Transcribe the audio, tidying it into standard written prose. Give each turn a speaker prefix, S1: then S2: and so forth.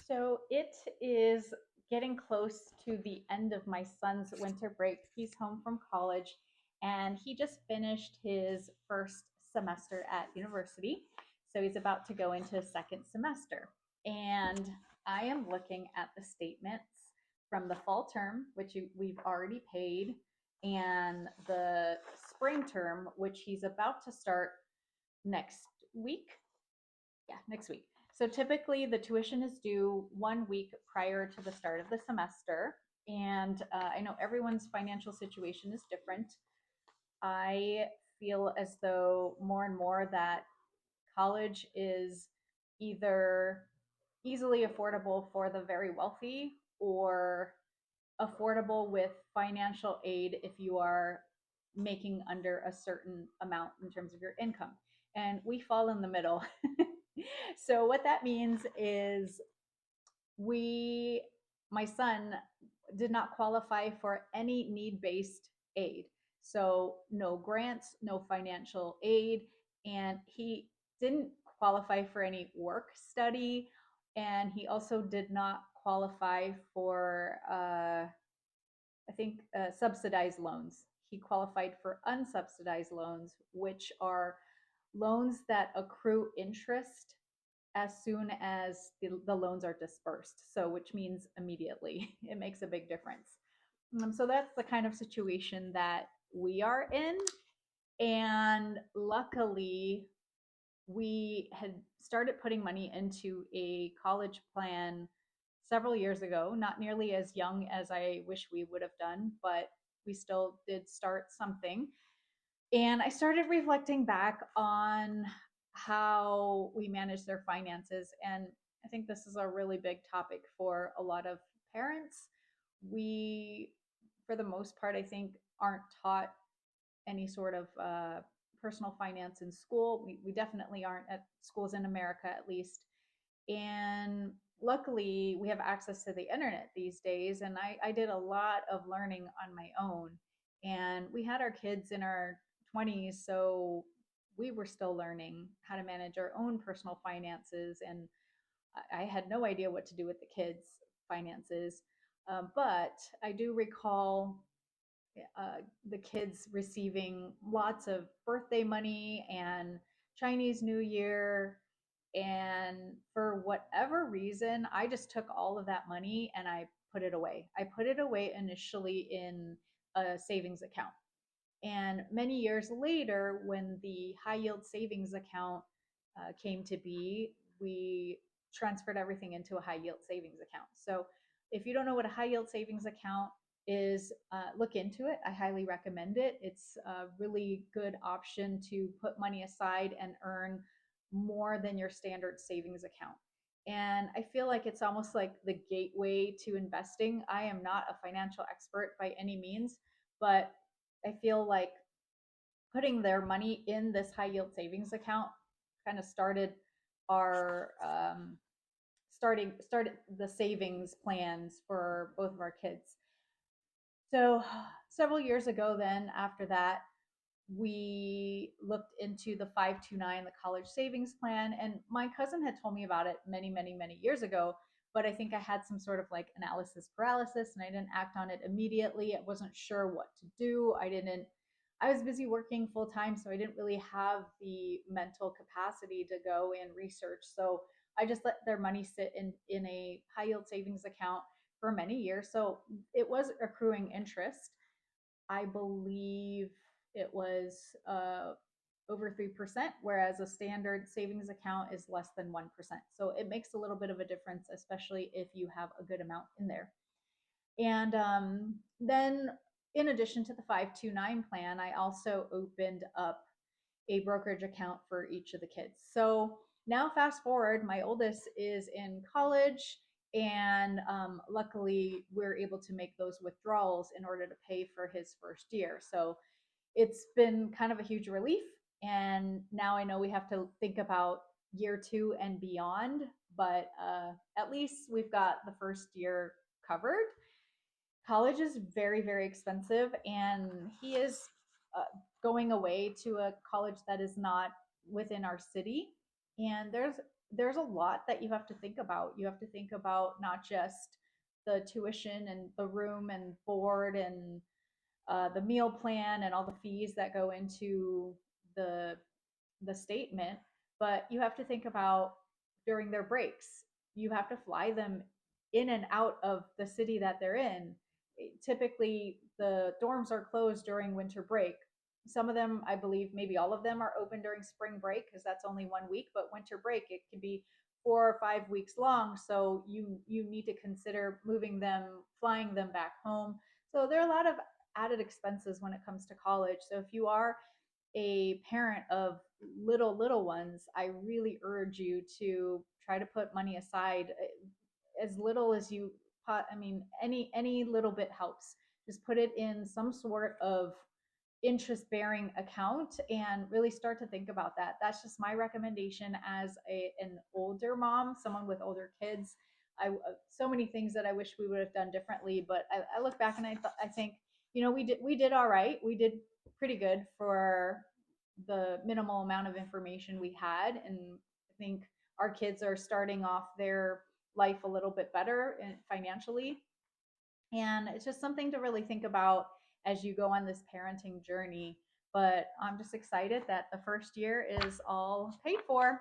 S1: So it is getting close to the end of my son's winter break. He's home from college and he just finished his first semester at university. So he's about to go into his second semester. And I am looking at the statements from the fall term, which we've already paid, and the spring term, which he's about to start next week. Yeah, next week. So typically the tuition is due 1 week prior to the start of the semester. And I know everyone's financial situation is different. I feel as though more and more that college is either easily affordable for the very wealthy or affordable with financial aid if you are making under a certain amount in terms of your income. And we fall in the middle. So what that means is we my son did not qualify for any need-based aid. So no grants, no financial aid, and he didn't qualify for any work study, and he also did not qualify for I think subsidized loans. He qualified for unsubsidized loans, which are loans that accrue interest as soon as the loans are dispersed. So, which means immediately. It makes a big difference. So, that's the kind of situation that we are in. And luckily, we had started putting money into a college plan several years ago, not nearly as young as I wish we would have done, but we still did start something. And I started reflecting back on how we manage their finances. And I think this is a really big topic for a lot of parents. We, for the most part, I think, aren't taught any sort of personal finance in school. We definitely aren't at schools in America, at least. And luckily, we have access to the internet these days. And I did a lot of learning on my own. And we had our kids in our 20s, so we were still learning how to manage our own personal finances. And I had no idea what to do with the kids' finances. But I do recall the kids receiving lots of birthday money and Chinese New Year. And for whatever reason, I just took all of that money and I put it away. I put it away initially in a savings account. And many years later, when the high yield savings account came to be, we transferred everything into a high yield savings account. So if you don't know what a high yield savings account is, look into it. I highly recommend it. It's a really good option to put money aside and earn more than your standard savings account. And I feel like it's almost like the gateway to investing. I am not a financial expert by any means, but I feel like putting their money in this high yield savings account kind of our started the savings plans for both of our kids. So several years ago, then after that, we looked into the 529, the college savings plan. And my cousin had told me about it many, many, many years ago. But I think I had some sort of like analysis paralysis and I didn't act on it immediately. I wasn't sure what to do. I was busy working full time, so I didn't really have the mental capacity to go and research. So I just let their money sit in a high yield savings account for many years. So it was accruing interest. I believe it was over 3%, whereas a standard savings account is less than 1%. So it makes a little bit of a difference, especially if you have a good amount in there. And then, in addition to the 529 plan, I also opened up a brokerage account for each of the kids. So now, fast forward, my oldest is in college, and luckily, we're able to make those withdrawals in order to pay for his first year. So it's been kind of a huge relief. And now I know we have to think about year two and beyond, but at least we've got the first year covered. College is very, very expensive, and he is uh, going away to a college that is not within our city. And there's a lot that you have to think about. You have to think about not just the tuition and the room and board and the meal plan and all the fees that go into the the statement, but you have to think about during their breaks. You have to fly them in and out of the city that they're in. Typically, the dorms are closed during winter break. Some of them, I believe, maybe all of them are open during spring break because that's only 1 week. But winter break, it can be 4 or 5 weeks long. So you need to consider moving them, flying them back home. So there are a lot of added expenses when it comes to college. So if you are a parent of little ones, I really urge you to try to put money aside, as little as you I mean, any little bit helps. Just put it in some sort of interest bearing account and really start to think about that. That's just my recommendation as an older mom, someone with older kids. So many things that I wish we would have done differently, but I look back and I think, we did all right. We did pretty good for the minimal amount of information we had, and I think our kids are starting off their life a little bit better financially, and it's just something to really think about as you go on this parenting journey. But I'm just excited that the first year is all paid for.